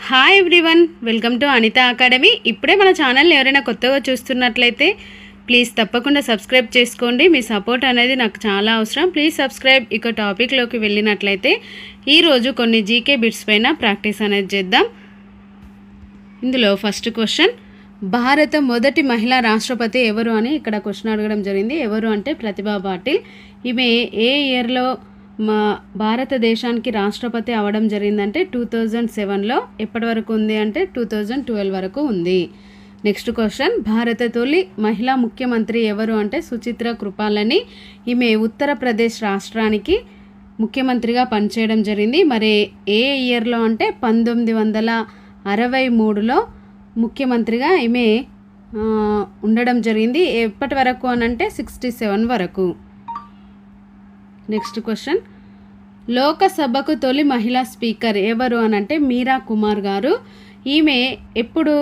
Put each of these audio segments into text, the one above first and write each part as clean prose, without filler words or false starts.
Hi everyone, welcome to Anitha academy. ఇప్పుడే మన ఛానల్ని ఎవరైనా కొత్తగా చూస్తున్నట్లయితే ప్లీజ్ తప్పకుండా సబ్స్క్రైబ్ చేసుకోండి. మీ సపోర్ట్ అనేది నాకు చాలా అవసరం. Please subscribe. ఇక టాపిక్లోకి వెళ్ళినట్లయితే ఈరోజు కొన్ని జీకే బిట్స్ పైన ప్రాక్టీస్ అనేది చేద్దాం. ఇందులో ఫస్ట్ క్వశ్చన్, భారత మొదటి మహిళా రాష్ట్రపతి ఎవరు అని ఇక్కడ క్వశ్చన్ అడగడం జరిగింది. ఎవరు అంటే ప్రతిభా పాటిల్. ఈమె ఏ ఇయర్లో భారతదేశానికి రాష్ట్రపతి అవ్వడం జరిగిందంటే 2007లో. ఎప్పటి వరకు ఉంది అంటే 2012 వరకు ఉంది. నెక్స్ట్ క్వశ్చన్, భారత తొలి మహిళా ముఖ్యమంత్రి ఎవరు అంటే సుచిత్ర కృపాలని. ఈమె ఉత్తరప్రదేశ్ రాష్ట్రానికి ముఖ్యమంత్రిగా పనిచేయడం జరిగింది. మరి ఏ ఇయర్లో అంటే 1963లో ముఖ్యమంత్రిగా ఈమె ఉండడం జరిగింది. ఎప్పటి వరకు అని అంటే 67 వరకు. నెక్స్ట్ క్వశ్చన్, లోకసభకు తొలి మహిళా స్పీకర్ ఎవరు అని అంటే మీరా కుమార్ గారు. ఈమె ఎప్పుడు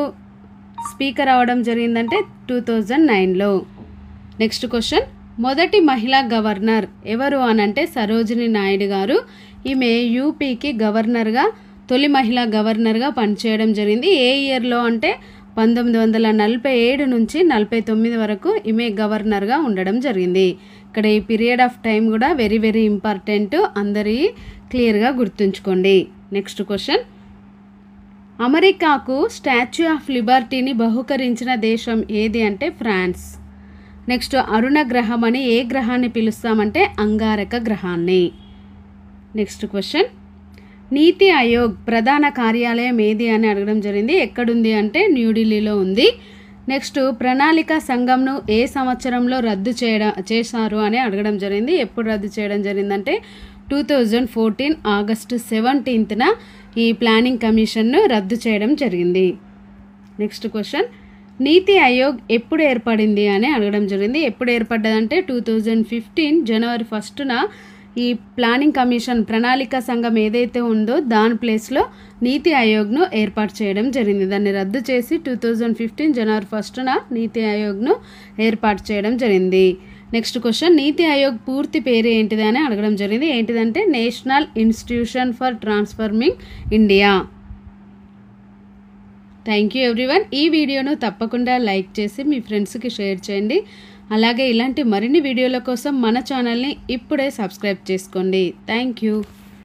స్పీకర్ అవ్వడం జరిగిందంటే 2009లో. నెక్స్ట్ క్వశ్చన్, మొదటి మహిళా గవర్నర్ ఎవరు అని అంటే సరోజిని నాయుడు గారు. ఈమె యూపీకి గవర్నర్గా తొలి మహిళా గవర్నర్గా పనిచేయడం జరిగింది. ఏ ఇయర్లో అంటే 1947 నుంచి 49 వరకు ఈమె గవర్నర్గా ఉండడం జరిగింది. ఇక్కడ ఈ పీరియడ్ ఆఫ్ టైం కూడా వెరీ వెరీ ఇంపార్టెంట్, అందరి క్లియర్గా గుర్తుంచుకోండి. నెక్స్ట్ క్వశ్చన్, అమెరికాకు స్టాచ్యూ ఆఫ్ లిబర్టీని బహుకరించిన దేశం ఏది అంటే ఫ్రాన్స్. నెక్స్ట్, అరుణ గ్రహం అని ఏ గ్రహాన్ని పిలుస్తామంటే అంగారక గ్రహాన్ని. నెక్స్ట్ క్వశ్చన్, నీతి ఆయోగ్ ప్రధాన కార్యాలయం ఏది అని అడగడం జరిగింది. ఎక్కడుంది అంటే న్యూఢిల్లీలో ఉంది. నెక్స్ట్, ప్రణాళిక సంఘంను ఏ సంవత్సరంలో రద్దు చేశారు అని అడగడం జరిగింది. ఎప్పుడు రద్దు చేయడం జరిగిందంటే 2014 ఆగస్టు 17న ఈ ప్లానింగ్ కమిషన్ను రద్దు చేయడం జరిగింది. నెక్స్ట్ క్వశ్చన్, నీతి ఆయోగ్ ఎప్పుడు ఏర్పడింది అని అడగడం జరిగింది. ఎప్పుడు ఏర్పడ్డదంటే 2015 జనవరి 1న ఈ ప్లానింగ్ కమిషన్ ప్రణాళిక సంఘం ఏదైతే ఉందో దాని ప్లేస్లో నీతి ఆయోగ్ను ఏర్పాటు చేయడం జరిగింది. దాన్ని రద్దు చేసి 2015 జనవరి 1న నీతి ఆయోగ్ను ఏర్పాటు చేయడం జరిగింది. నెక్స్ట్ క్వశ్చన్, నీతి ఆయోగ్ పూర్తి పేరు ఏంటిది అని అడగడం జరిగింది. ఏంటిదంటే national institution for transforming India. Thank you everyone. ఈ వీడియోను తప్పకుండా లైక్ చేసి మీ ఫ్రెండ్స్కి షేర్ చేయండి. అలాగే ఇలాంటి మరిన్ని వీడియోల కోసం మన ఛానల్ని ఇప్పుడే సబ్స్క్రైబ్ చేసుకోండి. Thank you.